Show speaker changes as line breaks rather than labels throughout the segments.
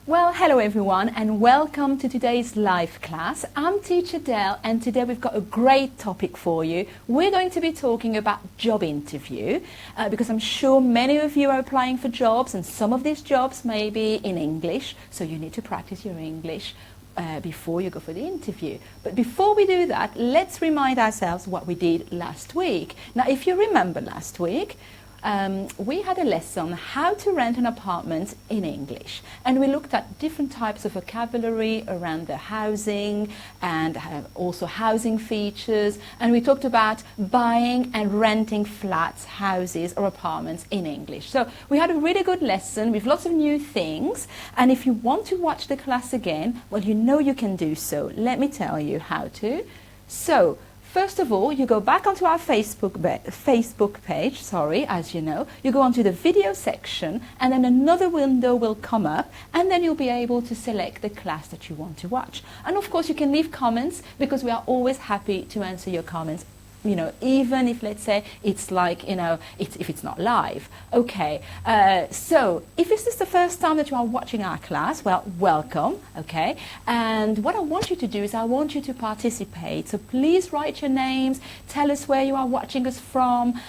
Well, hello everyone and welcome to today's live class. I'm Teacher Del and today we've got a great topic for you. We're going to be talking about job interview because I'm sure many of you are applying for jobs and some of these jobs may be in English, so you need to practice your English before you go for the interview. But before we do that, let's remind ourselves what we did last week. Now, if you remember last week, we had a lesson on how to rent an apartment in English, and we looked at different types of vocabulary around the housing and also housing features, and we talked about buying and renting flats, houses or apartments in English. So we had a really good lesson with lots of new things, and if you want to watch the class again, well, you know you can do so. Let me tell you how to. So first of all, you go back onto our Facebook page, as you know. You go onto the video section and then another window will come up and then you'll be able to select the class that you want to watch. And of course you can leave comments because we are always happy to answer your comments, you know, even if, let's say, it's like, you know, if it's not live. Okay, so if this is the first time that you are watching our class, well, welcome, okay? And what I want you to do is I want you to participate. So please write your names, tell us where you are watching us from,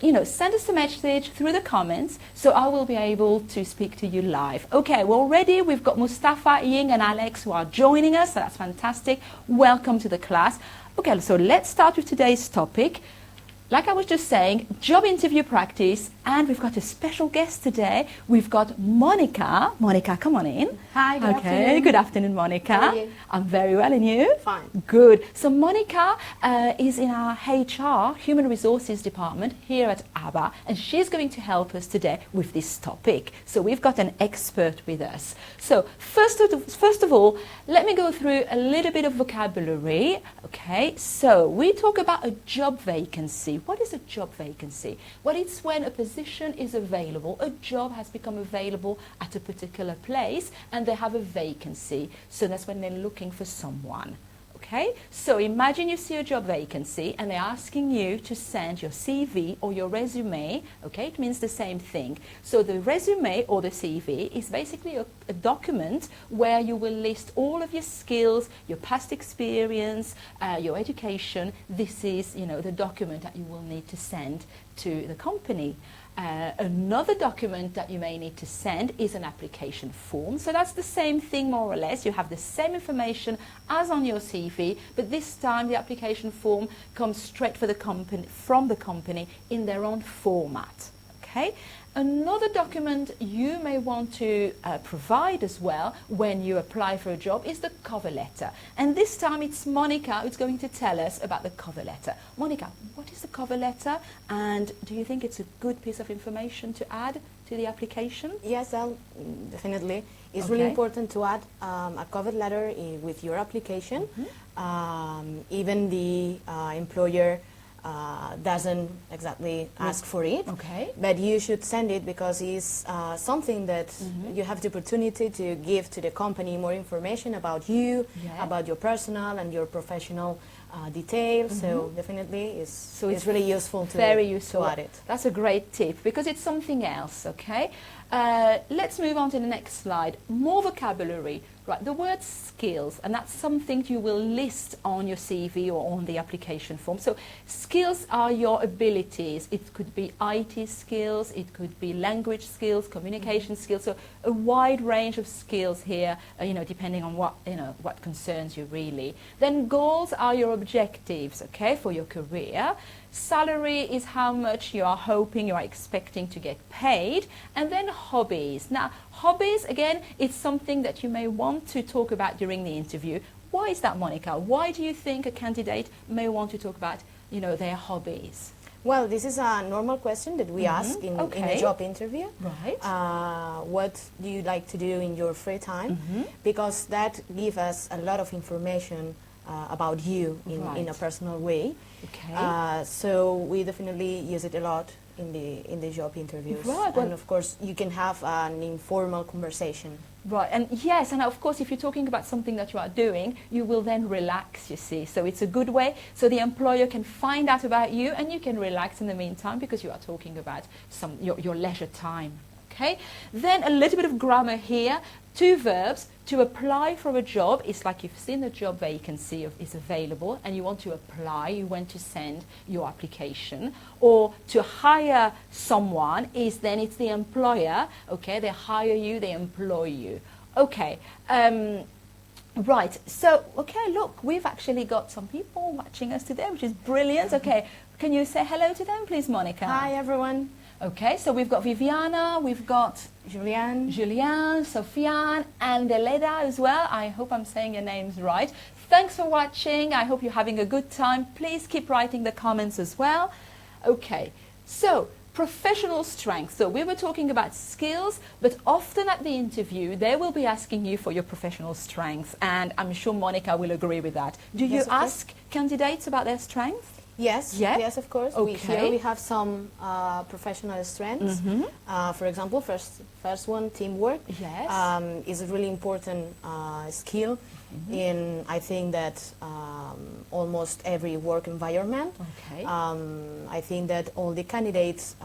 you know, send us a message through the comments so I will be able to speak to you live. Okay, well, already we've got Mustafa, Ying and Alex who are joining us, so that's fantastic. Welcome to the class. Okay, so let's start with today's topic. Like I was just saying, job interview practice, and we've got a special guest today. We've got Monica. Monica, come on in.
Hi, good afternoon.
Good afternoon, Monica.
How are you?
I'm very well, and you?
Fine.
Good. So Monica is in our HR, Human Resources Department here at ABBA, and she's going to help us today with this topic. So we've got an expert with us. So first of all, let me go through a little bit of vocabulary. Okay, so we talk about a job vacancy. What is a job vacancy? Well, it's when a position is available, a job has become available at a particular place and they have a vacancy. So that's when they're looking for someone. Okay, so imagine you see a job vacancy and they're asking you to send your CV or your resume. Okay, it means the same thing. So the resume or the CV is basically a document where you will list all of your skills, your past experience, your education. This is, you know, the document that you will need to send to the company. Another document that you may need to send is an application form. So that's the same thing more or less. You have the same information as on your CV, but this time the application form comes straight from the company in their own format. Okay? Another document you may want to provide as well when you apply for a job is the cover letter. And this time it's Monica who's going to tell us about the cover letter. Monica, what is the cover letter and do you think it's a good piece of information to add to the application?
Yes, definitely. It's
Okay.
really important to add a cover letter with your application. Even the employer doesn't exactly ask for it,
Okay.
but you should send it because it's something that you have the opportunity to give to the company more information about you,
Yeah.
about your personal and your professional details. So definitely it's
it's
really useful to,
Very useful.
to add it.
That's a great tip because it's something else, okay? Let's move on to the next slide. More vocabulary. Right, the word skills, and that's something you will list on your CV or on the application form. So skills are your abilities. It could be IT skills, it could be language skills, communication skills. So a wide range of skills here, you know, depending on what, you know, what concerns you really. Then goals are your objectives, okay, for your career. Salary is how much you are hoping, you are expecting to get paid. And then hobbies. Now, hobbies, again, it's something that you may want to talk about during the interview. Why is that, Monica? Why do you think a candidate may want to talk about, you know, their hobbies?
Well, this is a normal question that we ask in a job interview.
Right.
What do you like to do in your free time? Because that gives us a lot of information about you in a personal way.
Okay.
So we definitely use it a lot in the job interviews.
Right,
and of course, you can have an informal conversation.
Right, and yes, and of course if you're talking about something that you are doing, you will then relax, you see. So it's a good way, so the employer can find out about you and you can relax in the meantime because you are talking about your leisure time. Okay, then a little bit of grammar here. 2 verbs. To apply for a job, it's like you've seen the job vacancy is available and you want to apply, you want to send your application. Or to hire someone is then it's the employer, okay, they hire you, they employ you. Okay, right, so, okay, look, we've actually got some people watching us today, which is brilliant. Okay, can you say hello to them, please, Monica?
Hi, everyone.
Okay, so we've got Viviana, we've got
Julian,
Sofiane, and Eleda as well. I hope I'm saying your names right. Thanks for watching. I hope you're having a good time. Please keep writing the comments as well. Okay, so professional strengths. So we were talking about skills, but often at the interview, they will be asking you for your professional strengths, and I'm sure Monica will agree with that. Do you ask candidates about their strengths?
Yes,
yeah?
yes, of course.
Okay.
Here we have some professional strengths. For example, first one, teamwork.
Yes.
Is a really important skill in, I think, that almost every work environment.
Okay.
I think that all the candidates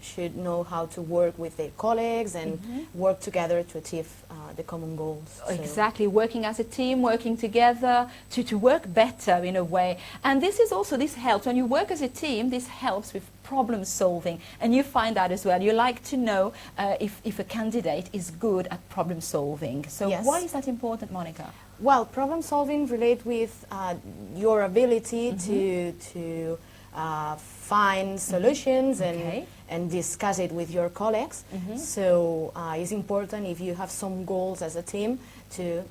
should know how to work with their colleagues and work together to achieve the common goals.
Exactly, working as a team, working together to work better in a way. And this helps, when you work as a team, this helps with problem solving. And you find that as well. You like to know if a candidate is good at problem solving. So
yes.
Why is that important, Monica?
Well, problem solving relates with your ability to find solutions and discuss it with your colleagues. So it's important if you have some goals as a team to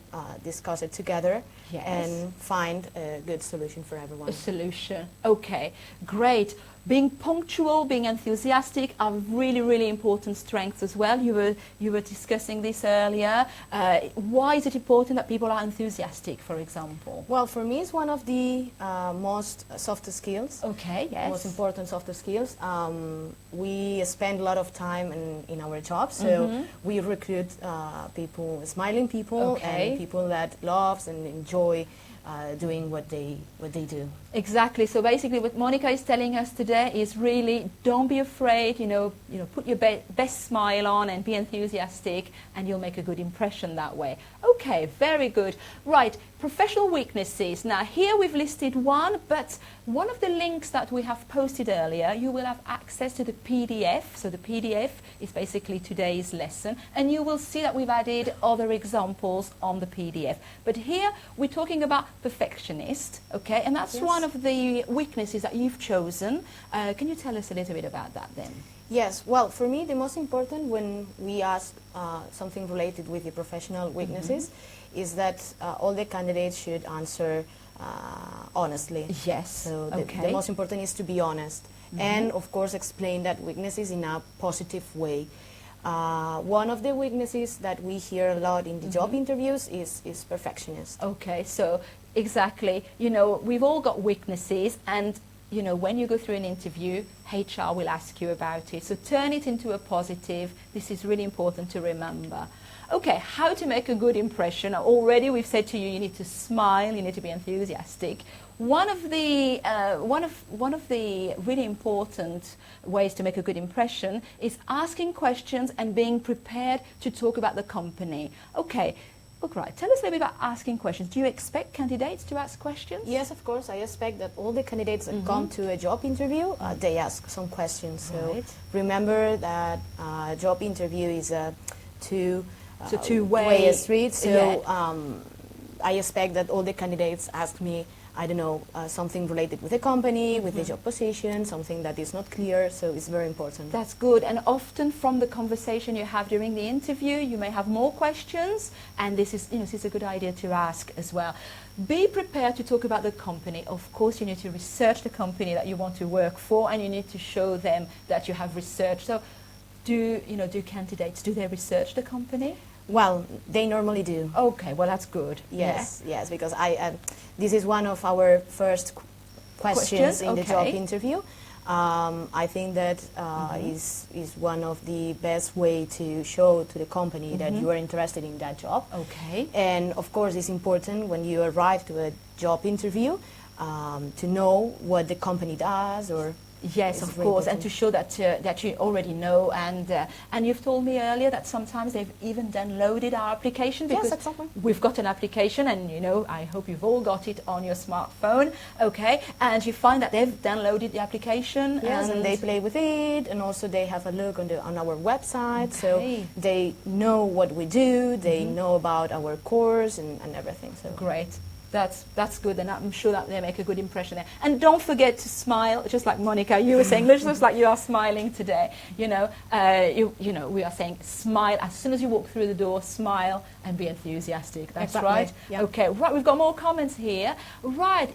discuss it together and find a good solution for everyone.
A solution. Okay, great. Being punctual, being enthusiastic are really, really important strengths as well. You were discussing this earlier. Why is it important that people are enthusiastic, for example?
Well, for me, it's one of the most soft skills.
Okay, yes.
Most important soft skills. We spend a lot of time in our job, so we recruit people, smiling people, and people that loves and enjoy doing what they do.
Exactly. So basically, what Monica is telling us today is really don't be afraid. Put your best smile on and be enthusiastic, and you'll make a good impression that way. Okay, very good. Right, professional weaknesses. Now here we've listed one, but one of the links that we have posted earlier, you will have access to the PDF. So the PDF is basically today's lesson, and you will see that we've added other examples on the PDF. But here we're talking about perfectionist. Okay, and that's one of the weaknesses that you've chosen. Can you tell us a little bit about that then?
Yes, well, for me, the most important when we ask something related with the professional weaknesses is that all the candidates should answer honestly.
Yes.
So the most important is to be honest and, of course, explain that weaknesses in a positive way. One of the weaknesses that we hear a lot in the job interviews is perfectionist.
Okay, so exactly, we've all got weaknesses, and when you go through an interview, HR will ask you about it. So turn it into a positive. This is really important to remember. Okay, how to make a good impression. Already we've said to you, you need to smile, you need to be enthusiastic. One of the really important ways to make a good impression is asking questions and being prepared to talk about the company. Okay, look, right, tell us a little bit about asking questions. Do you expect candidates to ask questions?
Yes, of course. I expect that all the candidates that come to a job interview, they ask some questions. So remember that a job interview is a two-way street. So I expect that all the candidates ask me, I don't know, something related with the company, with the job position, something that is not clear, so it's very important.
That's good, and often from the conversation you have during the interview, you may have more questions, and this is a good idea to ask as well. Be prepared to talk about the company. Of course, you need to research the company that you want to work for, and you need to show them that you have researched. So, do candidates, do they research the company?
Well, they normally do.
Okay, well that's good.
Yes, yes, because this is one of our first questions in the job interview. I think that is one of the best way to show to the company that you are interested in that job.
Okay.
And of course, it's important when you arrive to a job interview to know what the company does or
Yes, of course, and to show that that you already know, and you've told me earlier that sometimes they've even downloaded our application, because
yes, exactly.
we've got an application, and I hope you've all got it on your smartphone, okay? And you find that they've downloaded the application,
yes, and they play with it, and also they have a look on our website, so they know what we do, they know about our course and everything. So
great. That's good, and I'm sure that they make a good impression there. And don't forget to smile, just like Monica, you were saying, just like you are smiling today. We are saying smile as soon as you walk through the door. Smile and be enthusiastic. That's
exactly.
right.
Yep.
Okay. Right. We've got more comments here. Right.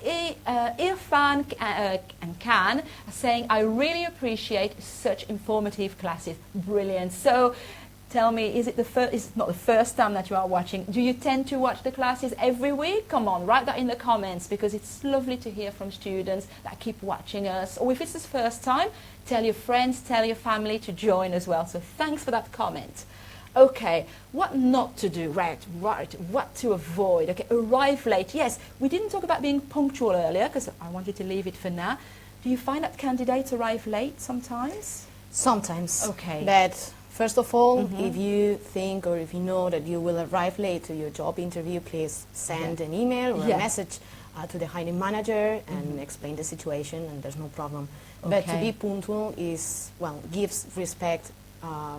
Irfan and Khan are saying, I really appreciate such informative classes. Brilliant. So, tell me, is it not the first time that you are watching? Do you tend to watch the classes every week? Come on, write that in the comments, because it's lovely to hear from students that keep watching us. Or if it's the first time, tell your friends, tell your family to join as well. So thanks for that comment. Okay, what not to do? Right, what to avoid? Okay, arrive late. Yes, we didn't talk about being punctual earlier, because I wanted to leave it for now. Do you find that candidates arrive late sometimes?
Sometimes.
Okay.
But first of all, if you think or if you know that you will arrive late to your job interview, please send an email or a message to the hiring manager and explain the situation, and there's no problem.
Okay.
But to be punctual gives respect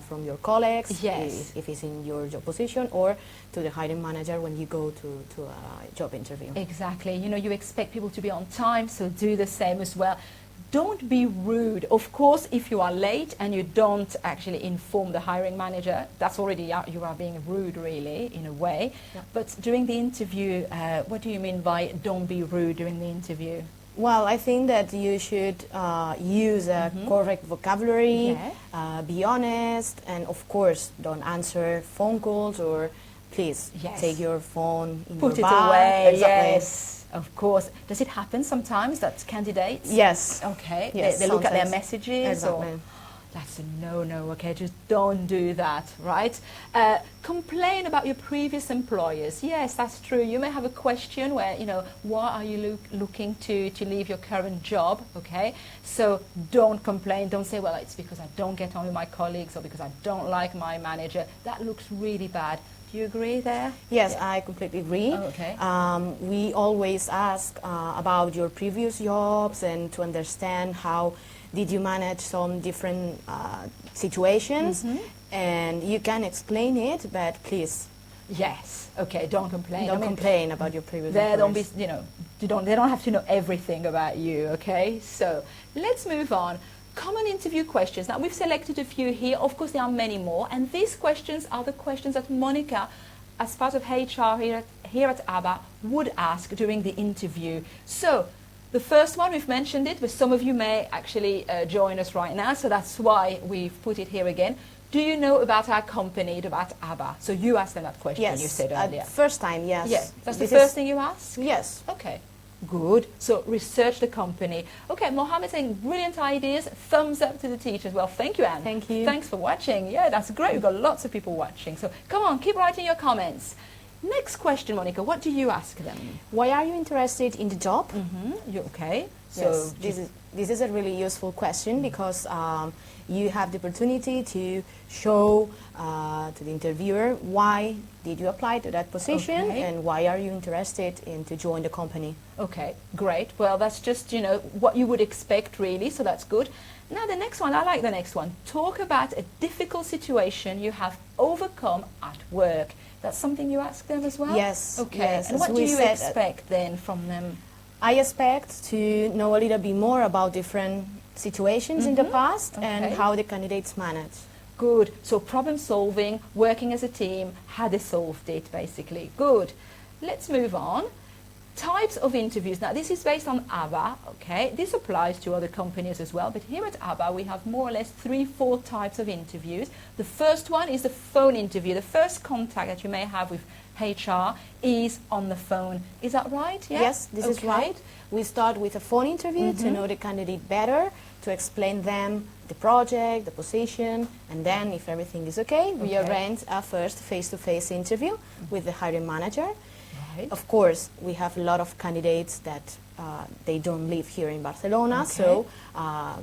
from your colleagues, if it's in your job position, or to the hiring manager when you go to a job interview.
Exactly. You expect people to be on time, so do the same as well. Don't be rude. Of course, if you are late and you don't actually inform the hiring manager, that's already, you are being rude, really, in a way. Yeah. But during the interview, what do you mean by don't be rude during the interview?
Well, I think that you should use a correct vocabulary, be honest, and of course, don't answer phone calls, or please take your phone in
Put
your
it
bag.
away,
exactly.
yes. Of course. Does it happen sometimes that candidates?
Yes.
Okay.
Yes,
they look at their messages?
Exactly.
Or that's a no-no, okay? Just don't do that, right? Complain about your previous employers. Yes, that's true. You may have a question where, why are you looking to leave your current job, okay? So don't complain. Don't say, well, it's because I don't get on with my colleagues, or because I don't like my manager. That looks really bad. Do you agree there?
Yes, I completely agree.
Oh, okay.
We always ask about your previous jobs, and to understand how did you manage some different situations, and you can explain it, but please.
Yes. Okay. Don't complain.
Don't complain about your previous.
Don't be. They don't have to know everything about you. Okay. So let's move on. Common interview questions. Now, we've selected a few here. Of course, there are many more. And these questions are the questions that Monica, as part of HR here at ABBA, would ask during the interview. So, the first one, we've mentioned it, but some of you may actually join us right now. So that's why we've put it here again. Do you know about our company, about ABBA? So you asked them that question, you said earlier.
First time, yes.
Yes. That's the first thing you asked?
Yes.
Okay. Good. So research the company. Okay, Mohammed saying brilliant ideas. Thumbs up to the teachers. Well, thank you, Anne.
Thank you.
Thanks for watching. Yeah, that's great. We've got lots of people watching. So come on, keep writing your comments. Next question, Monica. What do you ask them?
Why are you interested in the job?
Okay.
So yes, this is a really useful question, because you have the opportunity to show to the interviewer why did you apply to that position, and why are you interested in to join the company.
Okay, great. Well, that's just, what you would expect, really, so that's good. Now, the next one, I like the next one. Talk about a difficult situation you have overcome at work. That's something you ask them as well?
Yes.
Okay.
Yes.
And what do you expect then from them?
I expect to know a little bit more about different situations in the past and how the candidates manage.
Good. So problem solving, working as a team, how they solved it, basically. Good. Let's move on. Types of interviews. Now, this is based on ABBA, okay? This applies to other companies as well, but here at ABBA, we have more or less 3-4 types of interviews. The first one is the phone interview. The first contact that you may have with HR is on the phone. Is that right? Yeah?
Yes, this is right. We start with a phone interview to know the candidate better, to explain them the project, the position, and then if everything is okay, we arrange a first face-to-face interview with the hiring manager.
Right.
Of course, we have a lot of candidates that they don't live here in Barcelona, so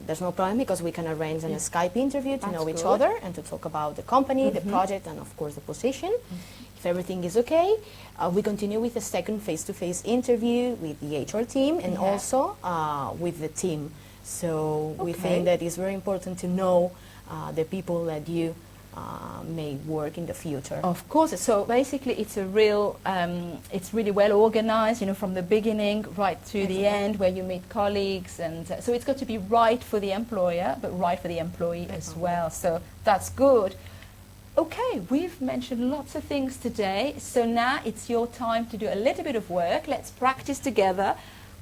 there's no problem because we can arrange a Skype interview to know each other and to talk about the company, the project, and of course the position. If everything is okay, we continue with a second face-to-face interview with the HR team and also with the team. So we think that it's very important to know the people that you may work in the future.
Of course. So basically, it's a real, it's really well organized. You know, from the beginning right to the end, where you meet colleagues, and so it's got to be right for the employer, but right for the employee as well. So that's good. Okay, we've mentioned lots of things today. So now it's your time to do a little bit of work. Let's practice together.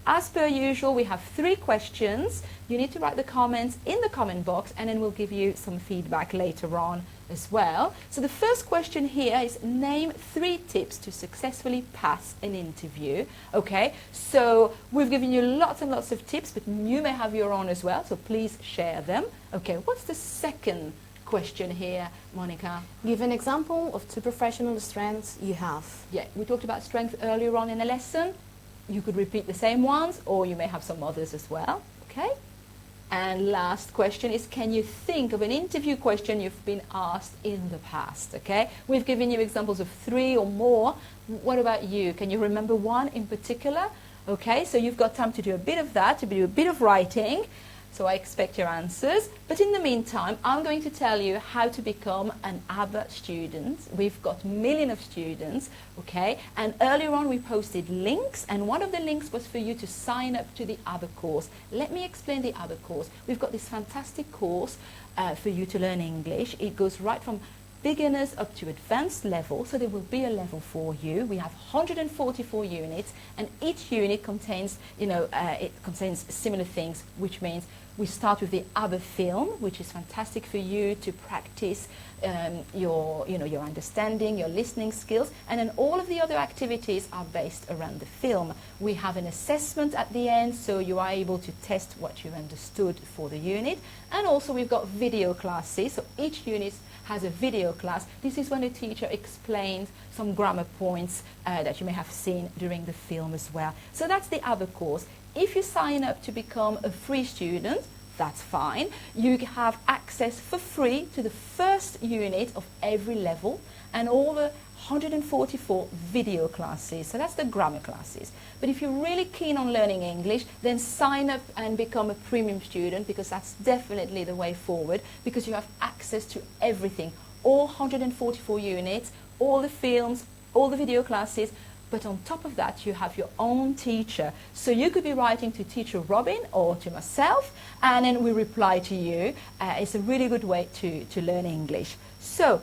As per usual, we have 3 questions. You need to write the comments in the comment box, and then we'll give you some feedback later on as well. So the first question here is name 3 tips to successfully pass an interview. Okay, so we've given you lots and lots of tips, but you may have your own as well, so please share them. Okay, what's the second question here, Monica?
Give an example of 2 professional strengths you have.
Yeah, we talked about strength earlier on in the lesson. You could repeat the same ones, or you may have some others as well. Okay. And last question is, can you think of an interview question you've been asked in the past? Okay. We've given you examples of 3 or more. What about you? Can you remember one in particular? Okay. So you've got time to do a bit of that, to do a bit of writing. So I expect your answers. But in the meantime, I'm going to tell you how to become an ABBA student. We've got millions of students, okay? And earlier on we posted links, and one of the links was for you to sign up to the ABBA course. Let me explain the ABBA course. We've got this fantastic course for you to learn English. It goes right from beginners up to advanced level, so there will be a level for you. We have 144 units, and each unit contains, it contains similar things, which means we start with the ABBA film, which is fantastic for you to practice your understanding, your listening skills, and then all of the other activities are based around the film. We have an assessment at the end, so you are able to test what you understood for the unit, and also we've got video classes, so each unit has a video class. This is when the teacher explains some grammar points that you may have seen during the film as well. So that's the ABBA course. If you sign up to become a free student, that's fine. You have access for free to the first unit of every level and all the 144 video classes. So that's the grammar classes. But if you're really keen on learning English, then sign up and become a premium student, because that's definitely the way forward, because you have access to everything, all 144 units, all the films, all the video classes. But on top of that, you have your own teacher. So you could be writing to teacher Robin or to myself, and then we reply to you. It's a really good way to learn English. So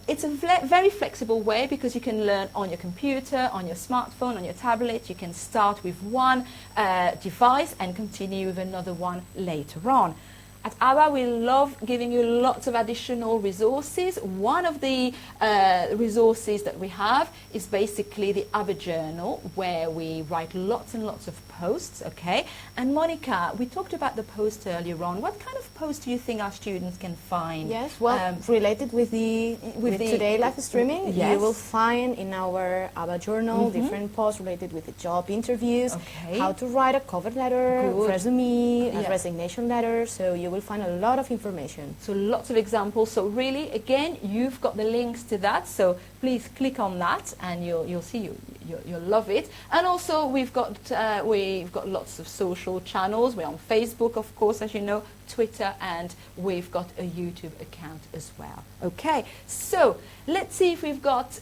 it's a very flexible way, because you can learn on your computer, on your smartphone, on your tablet. You can start with one device and continue with another one later on. At ABBA, we love giving you lots of additional resources. One of the resources that we have is basically the ABBA journal, where we write lots and lots of posts, okay? And Monica, we talked about the post earlier on. What kind of post do you think our students can find?
Yes, well, related with today live streaming, you will find in our ABBA journal different posts related with the job interviews, how to write a cover letter, resume, a resignation letter. So you will find a lot of information.
So lots of examples. So really, again, you've got the links to that. So please click on that, and you'll see you'll love it. And also we've got lots of social channels. We're on Facebook, of course, as you know, Twitter, and we've got a YouTube account as well. Okay, so let's see if we've got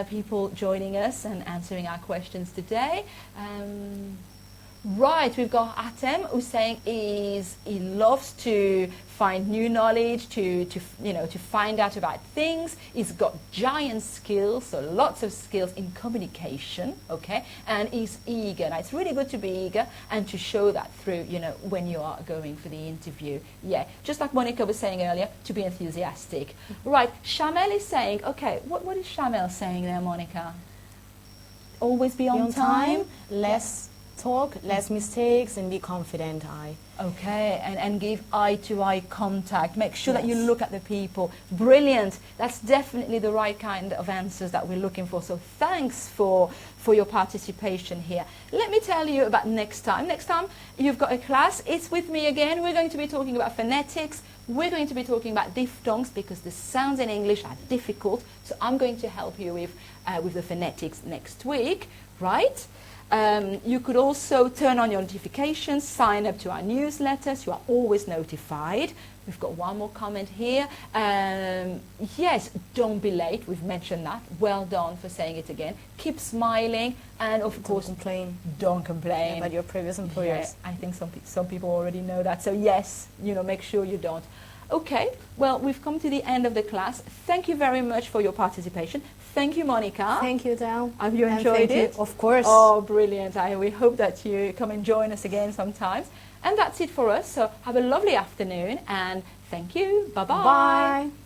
people joining us and answering our questions today. Right, we've got Atem, who's saying he loves to find new knowledge, to find out about things. He's got giant skills, so lots of skills in communication, okay? And he's eager. Now, it's really good to be eager and to show that through, when you are going for the interview. Yeah, just like Monica was saying earlier, to be enthusiastic. Right, Shamel is saying, okay, what is Shamel saying there, Monica? Always be on time,
less talk, less mistakes, and be confident.
Okay, and give eye-to-eye contact. Make sure that you
Yes.
look at the people. Brilliant. That's definitely the right kind of answers that we're looking for. So thanks for your participation here. Let me tell you about next time. Next time you've got a class, it's with me again. We're going to be talking about phonetics. We're going to be talking about diphthongs because the sounds in English are difficult. So I'm going to help you with the phonetics next week, right? You could also turn on your notifications, sign up to our newsletters. You are always notified. We've got one more comment here. Yes, don't be late. We've mentioned that. Well done for saying it again. Keep smiling, and of course, don't complain
about your previous employers.
Yeah, I think some people already know that. So yes, make sure you don't. Okay, well, we've come to the end of the class. Thank you very much for your participation. Thank you, Monica.
Thank you, Del.
Have you
And
enjoyed
thank
it?
you. Of course.
Oh, brilliant. We hope that you come and join us again sometimes. And that's it for us. So have a lovely afternoon and thank you. Bye-bye.
Bye.